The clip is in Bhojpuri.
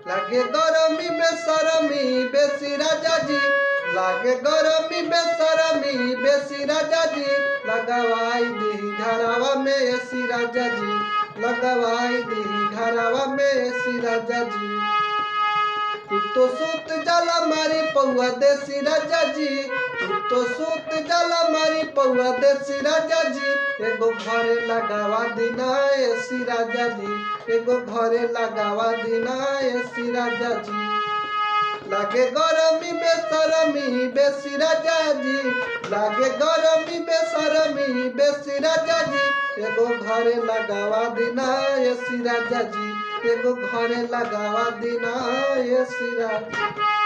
लागे गरमी बेसरमी बेसी राजा जी, लागे गरमी बेसरमी बेसी राजा जी, लगवाई दी घरवा में एसी राजा जी, लगवाई दी घरवा में एसी राजा जी। तू तो सूत जाला मारी पौआ देसी राजा जी, तू तो सूत जाला मारी पौआ देसी राजा जी, एगो घरे लगावा दीना एसी राजा जी, एगो घरे लगावा दीना एसी राजा जी। लागे गरमी बेसरमी बेसी राजा जी, लागे गरमी बेसरमी बेसी राजा जी, एगो घरे लगावा दीना एसी राजा जी, एगो घरे लगावा दीना एसी राजा।